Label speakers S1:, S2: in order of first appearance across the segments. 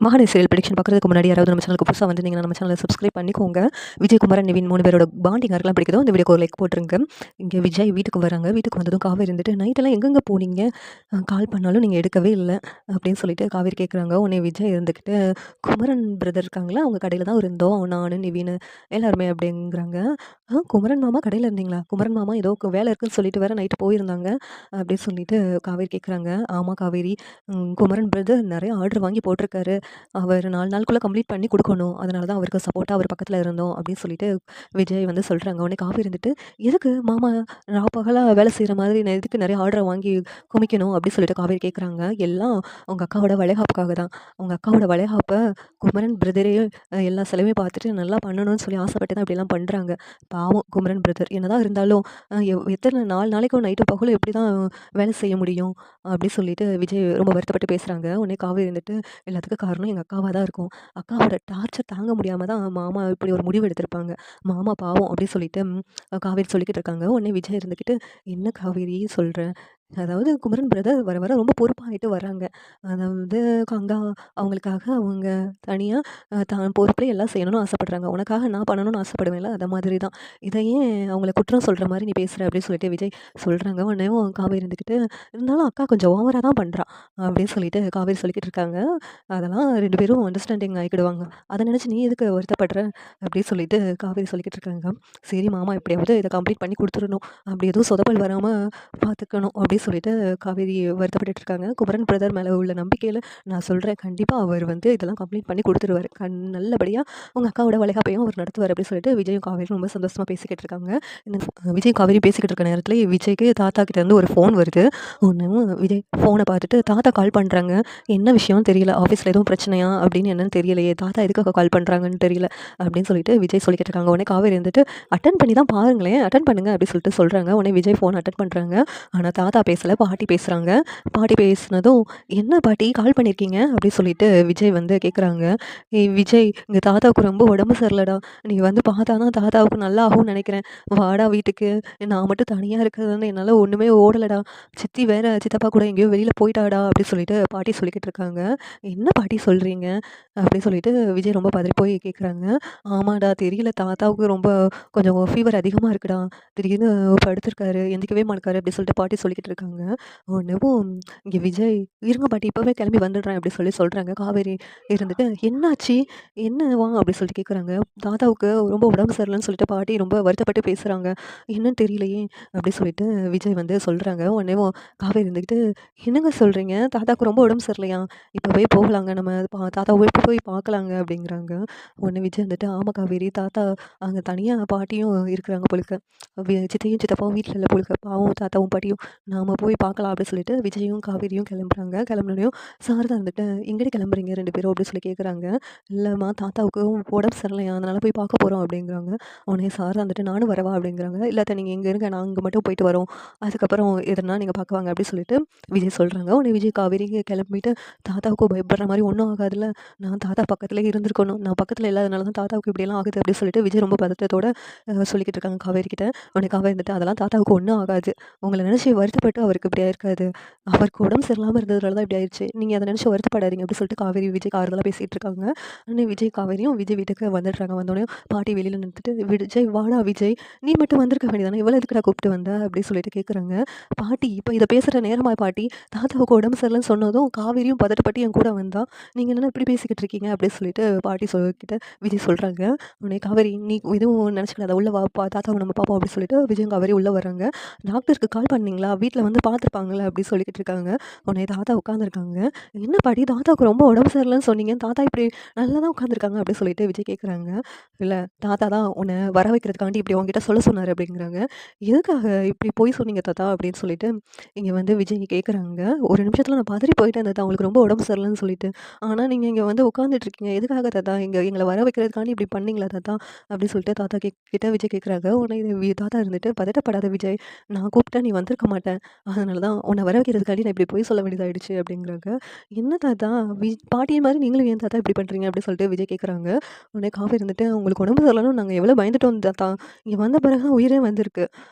S1: Mahanadi serial prediction பார்க்குறதுக்கு முன்னாடி யாராவது நம்ம சேனலுக்கு புதுசாக வந்திருந்தீங்கன்னா நம்ம சேனலை சப்ஸ்கிரைப் பண்ணிக்கோங்க. விஜய் குமரன் நிவின் 3 பேரோட பாண்டிங் யாருக்கெல்லாம் பிடிக்குதோ இந்த வீடியோக்கு ஒரு லைக் போட்டுருங்க. இங்கே விஜய் வீட்டுக்கு வராங்க. வீட்டுக்கு வந்ததும் காவேரி இருந்துட்டு, நைட்டெல்லாம் எங்கெங்கே போனீங்க, கால் பண்ணாலும் நீங்கள் எடுக்கவே இல்லை அப்படின்னு சொல்லிட்டு காவேரி கேட்குறாங்க. உடனே விஜய் இருந்துக்கிட்டு, குமரன் பிரதர் இருக்காங்களா, அவங்க கடையில் தான் இருந்தோம், நான் நிவின் எல்லாருமே அப்படிங்கிறாங்க. குமரன் மாமா கடையில் இருந்தீங்களா? குமரன் மாமா ஏதோ வேலை இருக்குன்னு சொல்லிட்டு வேற நைட்டு போயிருந்தாங்க அப்படின்னு சொல்லிட்டு காவேரி கேட்குறாங்க. ஆமாம் காவேரி, குமரன் பிரதர் நிறைய ஆர்டர் வாங்கி போட்டிருக்காரு. அவர் 4 நாளுக்குள்ளே கம்ப்ளீட் பண்ணி கொடுக்கணும். அதனால தான் அவருக்கு சப்போர்ட்டாக அவர் பக்கத்தில் இருந்தோம் அப்படின்னு சொல்லிட்டு விஜய் வந்து சொல்கிறாங்க. உடனே காவேரி இருந்துட்டு, எதுக்கு மாமா பகலாக வேலை செய்கிற மாதிரி நான் எதுக்கு நிறைய ஆர்டரை வாங்கி குமிக்கணும் அப்படின்னு சொல்லிட்டு காவேரி கேட்குறாங்க. எல்லாம் அவங்க அக்காவோட வளைகாப்புக்காக தான். அவங்க அக்காவோட வளைகாப்பை குமரன் பிரதரே எல்லா செலவையும் பார்த்துட்டு நல்லா பண்ணணும்னு சொல்லி ஆசைப்பட்டு தான் இப்படிலாம் பண்ணுறாங்க. பாவம் குமரன் பிரதர் என்னதான் இருந்தாலும் எத்தனை 4 நாளைக்கும் நைட்டு பகலும் எப்படி தான் வேலை செய்ய முடியும் அப்படி சொல்லிட்டு விஜய் ரொம்ப வருத்தப்பட்டு பேசுகிறாங்க. உடனே காவேரி இருந்துட்டு, எல்லாத்துக்கும் காரணம் எங்கள் அக்காவாக தான் இருக்கும். அக்காவோட டார்ச்சர் தாங்க முடியாமல் தான் மாமா இப்படி ஒரு முடிவு எடுத்திருப்பாங்க. மாமா பாவம் அப்படின்னு சொல்லிட்டு காவேரி சொல்லிக்கிட்டு இருக்காங்க. உடனே விஜய் இருந்துக்கிட்டு, என்ன காவேரி சொல்கிற, அதாவது குமரன் பிரதர் வர வர ரொம்ப பொறுப்பாகிட்டு வராங்க. அதாவது கங்கா அவங்களுக்காக அவங்க தனியாக தான் பொறுப்புல எல்லாம் செய்யணும்னு ஆசைப்படுறாங்க. உனக்காக நான் பண்ணணும்னு ஆசைப்படுவேன்ல, அதை மாதிரி தான். இதை ஏன் அவங்கள குற்றம் சொல்கிற மாதிரி நீ பேசுகிற அப்படின்னு சொல்லிட்டு விஜய் சொல்கிறாங்க. உடனே காவேரி இருந்துக்கிட்டு, இருந்தாலும் அக்கா கொஞ்சம் ஓவராக தான் பண்ணுறா அப்படின்னு சொல்லிட்டு காவேரி சொல்லிக்கிட்டு இருக்காங்க. அதெல்லாம் 2 பேரும் அண்டர்ஸ்டாண்டிங் ஆகிக்கிடுவாங்க. அதை நினச்சி நீ எதுக்கு வருத்தப்படுற அப்படின்னு சொல்லிட்டு காவேரி சொல்லிக்கிட்டு இருக்காங்க. சரி மாமா எப்படியாவது இதை கம்ப்ளீட் பண்ணி கொடுத்துடணும், அப்படி எதுவும் சொதப்பல் வராமல் பார்த்துக்கணும் அப்படின்னு சொல்லிட்டு காவேரி வருத்தப்பட்டுட்டு இருக்காங்க. குமரன் பிரதர் மேலே உள்ள நம்பிக்கையில் நான் சொல்கிறேன், கண்டிப்பாக அவர் வந்து இதெல்லாம் கம்ப்ளீட் பண்ணி கொடுத்துருவார். நல்லபடியாக உங்கள் அக்காவோட வளைகாப்பையும் அவர் நடத்துவார் அப்படின்னு சொல்லிட்டு விஜயும் காவேரியும் ரொம்ப சந்தோஷமாக பேசிக்கிட்டு இருக்காங்க. இந்த விஜய் காவேரி பேசிக்கிட்டு இருக்க நேரத்தில் விஜய்க்கு தாத்தா கிட்ட இருந்து ஒரு ஃபோன் வருது. ஒன்றும் விஜய் ஃபோனை பார்த்துட்டு, தாத்தா கால் பண்ணுறாங்க, என்ன விஷயம்னு தெரியல, ஆஃபீஸில் எதுவும் பிரச்சனையா அப்படின்னு என்னன்னு தெரியலையே, தாத்தா எதுக்காக கால் பண்ணுறாங்கன்னு தெரியல அப்படின்னு சொல்லிட்டு விஜய் சொல்லிக்கிட்டு இருக்காங்க. உடனே காவேரி இருந்துட்டு, அட்டன் பண்ணி தான் பாருங்களேன், அட்டன் பண்ணுங்க அப்படின்னு சொல்லிட்டு சொல்கிறாங்க. உடனே விஜய் ஃபோன் அட்டன் பண்ணுறாங்க. ஆனால் தாத்தா பேசலை, பாட்டி பேசுகிறாங்க. பாட்டி பேசினதும், என்ன பாட்டி கால் பண்ணியிருக்கீங்க அப்படின்னு சொல்லிட்டு விஜய் வந்து கேட்குறாங்க. ஏய் விஜய், இங்கே தாத்தாவுக்கு ரொம்ப உடம்பு சரியில்லடா, நீ வந்து பார்த்தா தான் தாத்தாவுக்கு நல்லா ஆகும்னு நினைக்கிறேன், வாடா வீட்டுக்கு, நான் மட்டும் தனியாக இருக்கிறதுன்னு என்னால் ஒன்றுமே ஓடலடா, சித்தி வேற சித்தப்பா கூட எங்கேயோ வெளியில் போயிட்டாடா அப்படின்னு சொல்லிட்டு பாட்டி சொல்லிக்கிட்டு இருக்காங்க. என்ன பாட்டி சொல்கிறீங்க அப்படின்னு சொல்லிட்டு விஜய் ரொம்ப பதறி போய் கேட்குறாங்க. ஆமாடா தெரியல, தாத்தாவுக்கு ரொம்ப கொஞ்சம் ஃபீவர் அதிகமாக இருக்குடா, திடீர்னு படுத்திருக்காரு, எந்திக்கவே மாட்டாரு அப்படி சொல்லிட்டு பாட்டி சொல்லிக்கிட்டு இருக்காங்க. ஒன்றும் இங்கே விஜய், இருங்க பாட்டி இப்போவே கிளம்பி வந்துடுறேன் அப்படி சொல்கிறாங்க. காவேரி இருந்துட்டு, என்னாச்சு என்னவா அப்படி சொல்லிட்டு கேட்குறாங்க. தாத்தாவுக்கு ரொம்ப உடம்பு சரியில்லைன்னு சொல்லிட்டு பாட்டி ரொம்ப வருத்தப்பட்டு பேசுகிறாங்க, என்னன்னு தெரியலையே அப்படி சொல்லிட்டு விஜய் வந்து சொல்கிறாங்க. உடனே காவேரி இருந்துக்கிட்டு, என்னங்க சொல்கிறீங்க, தாத்தாவுக்கு ரொம்ப உடம்பு சரியில்லையா, இப்போவே போகலாங்க, நம்ம தாத்தாவை போய் பார்க்கலாங்க அப்படிங்கிறாங்க. உடனே விஜய் வந்துட்டு, ஆமாம் காவேரி, தாத்தா அங்கே தனியாக பாட்டியும் இருக்கிறாங்க போலுக்க, சித்தையும் சித்தப்பாவும் வீட்டில் இல்லை போலுக்க, பாவம் தாத்தாவும் பாட்டியும், நாம் போய் பார்க்கலாம் அப்படின்னு சொல்லிட்டு விஜயும் காவேரியும் கிளம்புறாங்க. கிளம்புனோடனையும் சாரதா இருந்துட்டு, எங்கடி கிளம்புறீங்க 2 பேரும் அப்படின்னு சொல்லி கேட்குறாங்க. இல்லைம்மா தாத்தாவுக்கு உடம்பு சரியில்லையா, அதனால் போய் பார்க்க போகிறோம் அப்படிங்கிறாங்க. உடனே சாரதா வந்துட்டு, நானும் வரவா அப்படிங்கிறாங்க. இல்லாத நீங்கள் எங்கே இருங்க, நான் அங்கே மட்டும் போயிட்டு வரோம், அதுக்கப்புறம் எதனா நீங்கள் பார்க்க வாங்க அப்படின்னு சொல்லிட்டு விஜய் சொல்கிறாங்க. உடனே விஜய் காவேரி கிளம்பிட்டு, தாத்தாவுக்கு பயப்படுற மாதிரி ஒன்றும் ஆகாதுல்ல, நான் தாத்தா பக்கத்துலேயே இருந்திருக்கணும், நான் பக்கத்தில் இல்லாதனால தான் தாத்தாவுக்கு இப்படியெல்லாம் ஆகுது அப்படின்னு சொல்லிட்டு விஜய் ரொம்ப பதட்டத்தோட சொல்லிக்கிட்டு இருக்காங்க காவேரி கிட்ட. உடனே காவேரி இருந்துட்டு, அதெல்லாம் தாத்தாவுக்கு ஒன்றும் ஆகாது, உங்களை நினச்சி வருத்தப்பட்டு அவருக்கு இப்படி ஆயிருக்காது, அவருக்கு உடம்பு சரியில்லாமல் இருந்ததுனால தான் இப்படி ஆயிடுச்சு, நீங்கள் அதை நினச்சி வருத்தப்படாதீங்க அப்படின்னு சொல்லிட்டு காவேரி விஜய் ஆறுதலாக பேசிகிட்டு இருக்காங்க. உடனே விஜய் காவேரியும் விஜய் வீட்டுக்கு வந்துடுறாங்க. வந்தோடனே பாட்டி வெளியில் நிறுத்திட்டு, விஜய் வாடா விஜய், நீ மட்டும் வந்திருக்க வேண்டியதானே, இவ்வளோ எதுக்குடா கூப்பிட்டு வந்த அப்படின்னு சொல்லிட்டு கேட்குறாங்க. பாட்டி இப்போ இதை பேசுகிற நேரமா பாட்டி, தாத்தாவுக்கு உடம்பு சரியில்லைன்னு சொன்னதும் காவேரியும் பதட்டப்பட்டு என் கூட வந்தா, நீங்கள் என்ன இப்படி பேசிக்கிட்டு இருக்கீங்க அப்படின்னு சொல்லிட்டு பாட்டி சொல்லிக்கிட்ட விஜய் சொல்கிறாங்க. உடனே காவேரி, நீ எதுவும் நினச்சிக்கிடாத, உள்ள வாப்பா, தாத்தாவை நம்ம பார்ப்போம் அப்படின்னு சொல்லிட்டு விஜயும் காவேரி உள்ளே வராங்க. டாக்டருக்கு கால் பண்ணீங்களா, வீட்டில் வந்து பார்த்துருப்பாங்களே அப்படின்னு சொல்லிக்கிட்டு இருக்காங்க. உடனே தாத்தா உட்காந்துருக்காங்க. என்ன பாட்டி, தாத்தாவுக்கு ரொம்ப உடம்பு சரியில்லைன்னு சொன்னீங்க, தாத்தா இப்படி நல்லா தான் உட்காந்துருக்காங்க அப்படின்னு சொல்லிட்டு விஜய் கேட்குறாங்க. இல்லை தாத்தா தான் உன்னை வர வைக்கிறதுக்காண்டி இப்படி உங்ககிட்ட சொல்ல சொன்னார் அப்படிங்கிறாங்க. எதுக்காக இப்படி போய் சொன்னீங்க தாத்தா அப்படின்னு சொல்லிட்டு இங்கே வந்து விஜய் கேட்குறாங்க. ஒரு நிமிஷத்தில் நான் பதறி போயிட்டேன் தாத்தா, உங்களுக்கு ரொம்ப உடம்பு சரியில்லைன்னு சொல்லிட்டு, ஆனால் நீங்கள் இங்கே வந்து உட்காந்துட்டு இருக்கீங்க, எதுக்காக தாத்தா எங்களை வர வைக்கிறதுக்காண்டி இப்படி பண்ணீங்களா தாத்தா அப்படின்னு சொல்லிட்டு தாத்தா கிட்ட விஜய் கேட்குறாங்க. உடனே தாத்தா இருந்துட்டு, பதட்டப்படாத விஜய், நான் கூப்பிட்டா நீ வந்திருக்க மாட்டேன், அதனால தான் உன்ன வர வைக்கிறதுக்காண்டி நான் இப்படி பொய் சொல்ல வேண்டியதாயிடுச்சு அப்படிங்கிறாங்க. என்ன தாத்தா பாட்டிய மாரி நீங்களும் ஏன் தாத்தா இப்படி பண்றீங்க? அப்படின்னு சொல்லிட்டு விஜய் கேட்குறாங்க. உடனே காவேரி இருந்துட்டு உங்களுக்கு உடம்பு சரியில்லன்னு நாங்க எவ்வளோ பயந்துட்டோம் தாத்தா. இங்க வந்த பிறகு தான் உயிரே வந்திருக்கு.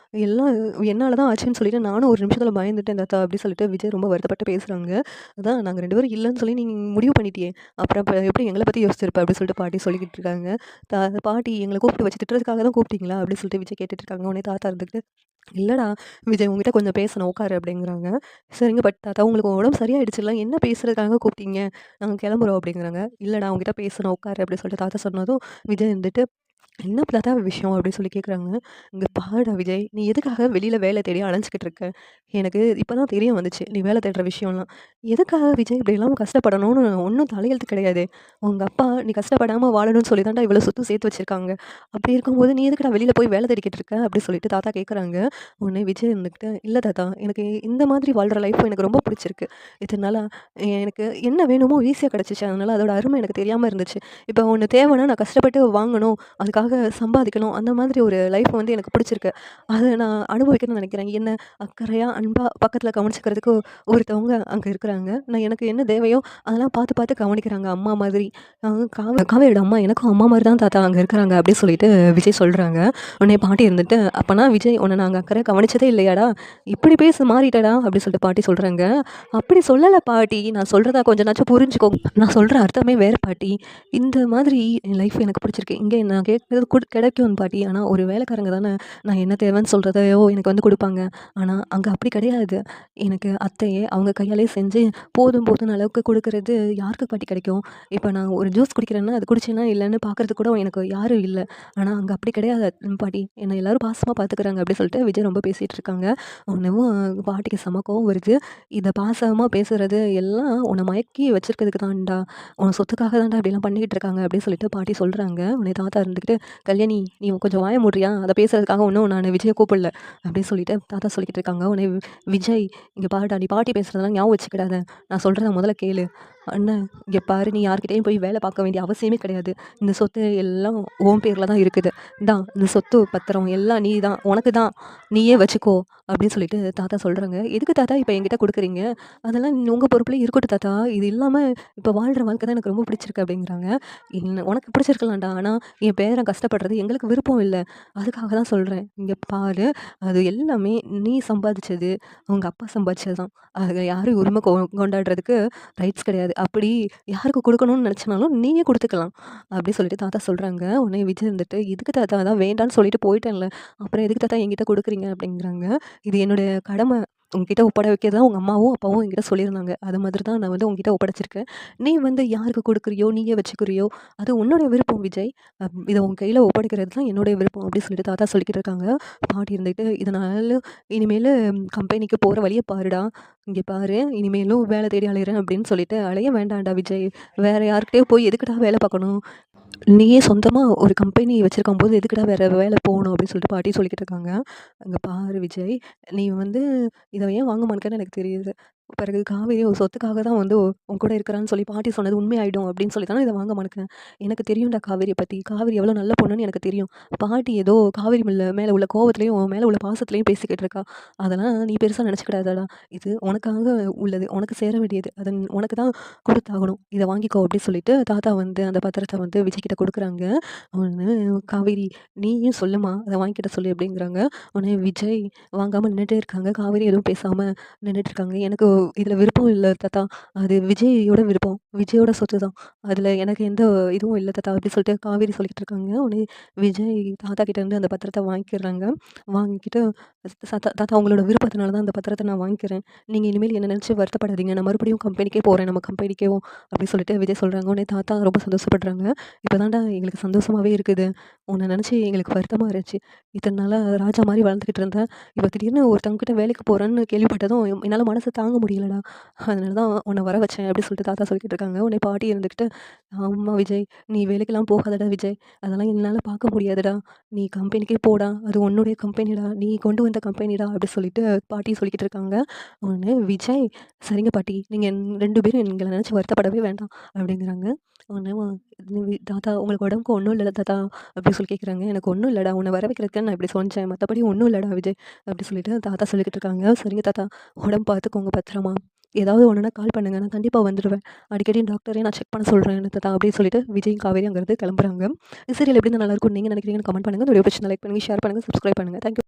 S1: எல்லாம் என்னால தான் ஆச்சுன்னு சொல்லிட்டு நானும் ஒரு நிமிஷத்துல பயந்துட்டேன் தாத்தா அப்படி சொல்லிட்டு விஜய் ரொம்ப வருத்தப்பட்டு பேசுறாங்க. அதான் நாங்க 2 பேரும் இல்லன்னு சொல்லி நீ முடிவு பண்ணிட்டியே! அப்புறம் எப்படி எங்கள பத்தி யோசிச்சிருப்ப? அப்படி சொல்லிட்டு பாட்டி சொல்லிக்கிட்டு இருக்காங்க. பாட்டி எங்கள கூப்பிட்டு வச்சு திட்டுறதுக்காக தான் கூப்பிட்டீங்களா? அப்படின்னு சொல்லிட்டு விஜய் கேட்டுட்டு இருக்காங்க. உடனே தாத்தா இருந்துகிட்டு, இல்லடா விஜய் உன்கிட்ட கொஞ்சம் பேசணும் உட்காரு அப்படிங்கிறாங்க. சரிங்க பட் தாத்தா உங்களுக்கு உடம்பு சரியாயிடுச்சுல்ல, என்ன பேசுறதுக்காக கூப்பிட்டீங்க? நாங்க கிளம்புறோம் அப்படிங்கிறாங்க. இல்லடா உன்கிட்ட பேசணும் உட்காரு அப்படி சொல்லிட்டு தாத்தா சொன்னதும், விஜய் இருந்துட்டு என்ன தாத்தா விஷயம்? அப்படின்னு சொல்லி கேட்குறாங்க. இங்க பாருடா விஜய், நீ எதுக்காக வெளியில வேலை தேடி அலைஞ்சுக்கிட்டு இருக்க? எனக்கு இப்ப தான் தெரிய வந்துச்சு. நீ வேலை தேடுற விஷயம்லாம். எதுக்காக விஜய் இப்படிலாம் கஷ்டப்படணும்னு ஒண்ணும் தலையெழுத்து கிடையாதே. உங்க அப்பா நீ கஷ்டப்படாம வாழணும்னு சொல்லி தான்டா இவ்வளோ சொத்து சேர்த்து வச்சிருக்காங்க. அப்படி இருக்கும்போது நீ எதுக்குடா வெளியில போய் வேலை தேடிக்கிட்டு இருக்க? அப்படி சொல்லிட்டு தாத்தா கேட்குறாங்க. உடனே விஜய் இருந்துக்கிட்டு, இல்ல தாத்தா எனக்கு இந்த மாதிரி வாழ்ற லைஃப் எனக்கு ரொம்ப பிடிச்சிருக்கு. இத்தன நாளா எனக்கு என்ன வேணுமோ ஈஸியா கிடைச்சுச்சு. அதனால அதோட அருமை எனக்கு தெரியாம இருந்துச்சு. இப்ப ஒண்ணு தேவைன்னா நான் கஷ்டப்பட்டு வாங்கணும். அதுக்காக சம்பாதிக்கணும். அந்த மாதிரி ஒரு லைஃப் வந்து எனக்கு பிடிச்சிருக்கு. அத நான் அனுபவிக்கணும்னு நினைக்கிறேன். என்ன அக்கறையா, அன்பா பக்கத்துல கவனிச்சுக்கிறதுக்கு ஒருத்தவங்க அங்க இருக்கிறாங்க. நான் எனக்கு என்ன தேவையோ அதெல்லாம் பார்த்து பார்த்து கவனிக்கிறாங்க அம்மா மாதிரி. காவேரியோட அம்மா எனக்கும் அம்மா மாரி தான் தாத்தா அங்க இருக்கிறாங்க அப்படின்னு சொல்லிட்டு விஜய் சொல்றாங்க. உடனே பாட்டி இருந்துட்டு, அப்பனா விஜய் உன்ன நாங்க அக்கறையா கவனிச்சதே இல்லையாடா? இப்படி பேசு மாறிட்டடா அப்படின்னு சொல்லிட்டு பாட்டி சொல்றாங்க. அப்படி சொல்லல பாட்டி. நான் சொல்றத கொஞ்சனாச்சும் புரிஞ்சுக்கோங்க. நான் சொல்ற அர்த்தமே வேற பாட்டி. இந்த மாதிரி என் லைஃப் எனக்கு பிடிச்சிருக்கு. இங்க நான் கேட்கறது கிடைக்கும் பாட்டி. ஆனா ஒரு வேலைக்காரங்க தானே நான் என்ன தேவைன்னு சொல்றதையோ எனக்கு வந்து குடுப்பாங்க. ஆனா அங்க அப்படி கிடையாது. எனக்கு அத்தையே அவங்க கையாலேயே செஞ்சு போதும் போதும்னு அளவுக்கு குடுக்குறது யாருக்கு பாட்டி கிடைக்கும்? இப்ப நான் ஒரு ஜூஸ் குடிக்கிறேன்னா, அது குடிச்சேனா இல்லன்னு பார்க்கறதுக்கு கூட எனக்கு யாரும் இல்ல. ஆனா அங்க அப்படி கிடையாது பாட்டி. என்ன எல்லாரும் பாசமா பார்த்துக்கிறாங்க அப்படி சொல்லிட்டு விஜய் ரொம்ப பேசிட்டு இருக்காங்க. உடனேவும் பாட்டிக்கு செம கோவம் வருது. இத பாசமா பேசுறது எல்லாம் உன்ன மயக்கி வச்சிருக்கிறதுக்கு தான்டா. உன் சொத்துக்காக தான்டா இப்படிலாம் பண்ணிக்கிட்டு இருக்காங்க அப்படின்னு சொல்லிட்டு பாட்டி சொல்றாங்க. உடனே தாத்தா இருந்துகிட்டு, கல்யாணி நீ கொஞ்சம் வாய மூடுறியா? அத பேசுறதுக்காக ஒண்ணும் நானு விஜய கூப்பிடல. அப்படின்னு சொல்லிட்டு தாத்தா சொல்லிக்கிட்டு இருக்காங்க. உடனே விஜய் இங்க பாருடா நீ பாட்டி பேசுறதெல்லாம் ஞாபகம் வச்சுக்கிடாத. நான் சொல்றத முதல்ல கேளு. அண்ணன் இங்க பாரு நீ யார்கிட்டயும் போய் வேலை பார்க்க வேண்டிய அவசியமே கிடையாது. இந்த சொத்து எல்லாம் உன் பேர்ல தான் இருக்குது. இந்தா இந்த சொத்து பத்திரம் எல்லாம் நீ தான். உனக்கு தான். நீயே வச்சுக்கோ. அப்படின்னு சொல்லிட்டு தாத்தா சொல்றாங்க. எதுக்கு தாத்தா இப்ப என்கிட்ட குடுக்குறீங்க? அதெல்லாம் உங்க பொறுப்புலயே இருக்கட்டும் தாத்தா. இது இல்லாம இப்ப வாழ்ற வாழ்க்கை தான் எனக்கு ரொம்ப பிடிச்சிருக்கு அப்படிங்கிறாங்க. உனக்கு பிடிச்சிருக்கலாம்டா. ஆனா என் பேரன் கஷ்டப்படுறது எங்களுக்கு விருப்பம் இல்ல. அதுக்காக தான் சொல்றேன். இங்க பாரு அது எல்லாமே நீ சம்பாதிச்சது, உங்க அப்பா சம்பாதிச்சது தான். அத யாரும் உரிமை கொண்டாடுறதுக்கு ரைட்ஸ் கிடையாது. அப்படி யாருக்கு குடுக்கணும்னு நெனச்சனாலும் நீயே குடுத்துக்கலாம். அப்படி சொல்லிட்டு தாத்தா சொல்றாங்க. உடனே விஜய் இருந்துட்டு, "எதுக்கு தாத்தா அதான் வேண்டான்னு சொல்லிட்டு போயிட்டேன்ல. அப்புறம் எதுக்கு தாத்தா என்கிட்ட குடுக்குறீங்க?" அப்படிங்கிறாங்க. "இது என்னுடைய கடமை. உன்கிட்ட ஒப்படைக்கிறது தான் உங்க அம்மாவும், அப்பாவும் என்கிட்ட சொல்லியிருந்தாங்க. அது மாதிரி தான் நான் வந்து உன்கிட்ட ஒப்படைச்சிருக்கேன். நீ வந்து யாருக்கு குடுக்குறியோ, நீயே வச்சுக்கிறியோ, அது உன்னுடைய விருப்பம் விஜய். இத உன் கையில ஒப்படைக்கிறது தான் என்னுடைய விருப்பம்." அப்படி சொல்லிட்டு தாத்தா சொல்லிக்கிட்டு இருக்காங்க. பாட்டி இருந்துட்டு, "இதனால இனிமேலு கம்பெனிக்கு போற வழிய பாருடா. இங்க பாரு இனிமேலும் வேலை தேடி அலையிறேன் அப்படின்னு சொல்லிட்டு அலைய வேண்டாம்டா விஜய். வேற யார்கிட்டயோ போய் எதுக்குடா வேலை பார்க்கணும்? நீயே சொந்தமா ஒரு கம்பெனி வச்சிருக்கும்போது எதுக்குடா வேற வேலை போகணும் அப்படின்னு சொல்லிட்டு பாட்டி சொல்லிக்கிட்டு இருக்காங்க. அங்க பாரு விஜய், நீ வந்து இத ஏன் வாங்க மாட்டேன்னு எனக்கு தெரியுது. பிறகு காவேரி ஒரு சொத்துக்காக தான் வந்து உன் கூட இருக்கிறான்னு சொல்லி பாட்டி சொன்னது உண்மையாயிடும் அப்படின்னு சொல்லி தானே இத வாங்க மாட்டேன். எனக்கு தெரியும்டா காவேரிய பத்தி. காவேரி எவ்வளோ நல்ல பொண்ணுன்னு எனக்கு தெரியும். பாட்டி ஏதோ காவேரி மேல உள்ள கோவத்திலயும், உன் மேல உள்ள பாசத்திலயும் பேசிக்கிட்டு இருக்கா. அதெல்லாம் நீ பெருசா நினைச்சுக்கிடாதடா. இது உனக்காக உள்ளது. உனக்கு சேர வேண்டியது. அத உனக்கு தான் குடுத்தாகணும். இத வாங்கிக்கோ அப்படின்னு சொல்லிட்டு தாத்தா வந்து அந்த பத்திரத்த வந்து விஜய் கிட்ட குடுக்குறாங்க. உடனே காவேரி நீயும் சொல்லுமா, அத வாங்கிக்கிட சொல்லு அப்படிங்கிறாங்க. உடனே விஜய் வாங்காம நின்னுட்டே இருக்காங்க. காவேரி எதுவும் பேசாம நின்னுட்டு இருக்காங்க. எனக்கு இதுல விருப்பம் இல்ல தாத்தா. அது விஜயோட விருப்பம். விஜயோட சொத்து தான். அதுல எனக்கு எந்த இதுவும் இல்ல தாத்தா அப்படி சொல்லிட்டு காவேரி சொல்லிக்கிட்டு இருக்காங்க. உடனே விஜய் தாத்தா கிட்ட இருந்து அந்த பத்திரத்த வாங்கிக்கிறாங்க. வாங்கிக்கிட்டு தாத்தா உங்களோட விருப்பத்தினால தான் அந்த பத்திரத்த நான் வாங்கிக்கிறேன். நீங்க இனிமேல் என்ன நினைச்சு வருத்தப்படாதீங்க. நான் மறுபடியும் கம்பெனிக்கே போறேன். நம்ம கம்பெனிக்கே அப்படி சொல்லிட்டு விஜய் சொல்றாங்க. உடனே தாத்தா ரொம்ப சந்தோஷப்படுறாங்க. இப்பதான்டா எங்களுக்கு சந்தோஷமாவே இருக்குது. உன்ன நினைச்சு எங்களுக்கு வருத்தமா இருந்துச்சு. இத்தன நாளா ராஜா மாரி வாழ்ந்துகிட்டு இருந்தேன். இப்ப திடீர்னு ஒருத்தவங்க கிட்ட வேலைக்கு போறேன்னு கேள்விப்பட்டதும் என்னால மனசு தாங்க முடியலடா. அதனால தான் உன்ன வர வச்சேன் அப்படி சொல்லிட்டு தாத்தா சொல்லிக்கிட்டு இருக்காங்க. உடனே பாட்டி இருந்துகிட்டு, ஆமா விஜய், நீ வேலைக்கெல்லாம் போகாதடா விஜய். அதெல்லாம் என்னால பார்க்க முடியாதுடா. நீ கம்பெனிக்கே போடா. அது உன்னுடைய கம்பெனிடா. நீ கொண்டு வந்த கம்பெனிடா அப்படி சொல்லிட்டு பாட்டி சொல்லிக்கிட்டு இருக்காங்க. உடனே விஜய் சரிங்க பாட்டி. நீங்க 2 பேரும் எங்கள நினச்சு வருத்தப்படவே வேண்டாம் அப்படிங்கிறாங்க. உடனே தாத்தா உங்களுக்கு உடம்புக்கு ஒண்ணும் இல்லல்ல தாத்தா? அப்படின்னு சொல்லி கேட்குறாங்க. எனக்கு ஒண்ணும் இல்லடா. உன்ன வர வைக்கிறதுக்கு நான் இப்படி சொன்னேன். மத்தபடி ஒண்ணும் இல்லடா விஜய். அப்படி சொல்லிட்டு தாத்தா சொல்லிக்கிட்டு இருக்காங்க. சரிங்க தாத்தா. உடம்பு பார்த்துக்கோங்க பத்திரமா. ஏதாவது ஒண்ணுனா கால் பண்ணுங்க. நான் கண்டிப்பா வந்துருவேன். அடிக்கடி டாக்டரையும் நான் செக் பண்ண சொல்றேன் தாத்தா அப்படின்னு சொல்லிட்டு விஜயும், காவேரியும் அங்கருந்து கிளம்புறாங்க. இந்த சீரியல் எப்படி நல்லாயிருக்கும்னு நீங்க நினைக்கிறீங்கன்னு கமெண்ட் பண்ணுங்க. இந்த வீடியோ பிடிச்சிருந்தா லைக் பண்ணுங்க, ஷேர் பண்ணுங்க, சப்ஸ்கிரைப் பண்ணுங்க. Thank you.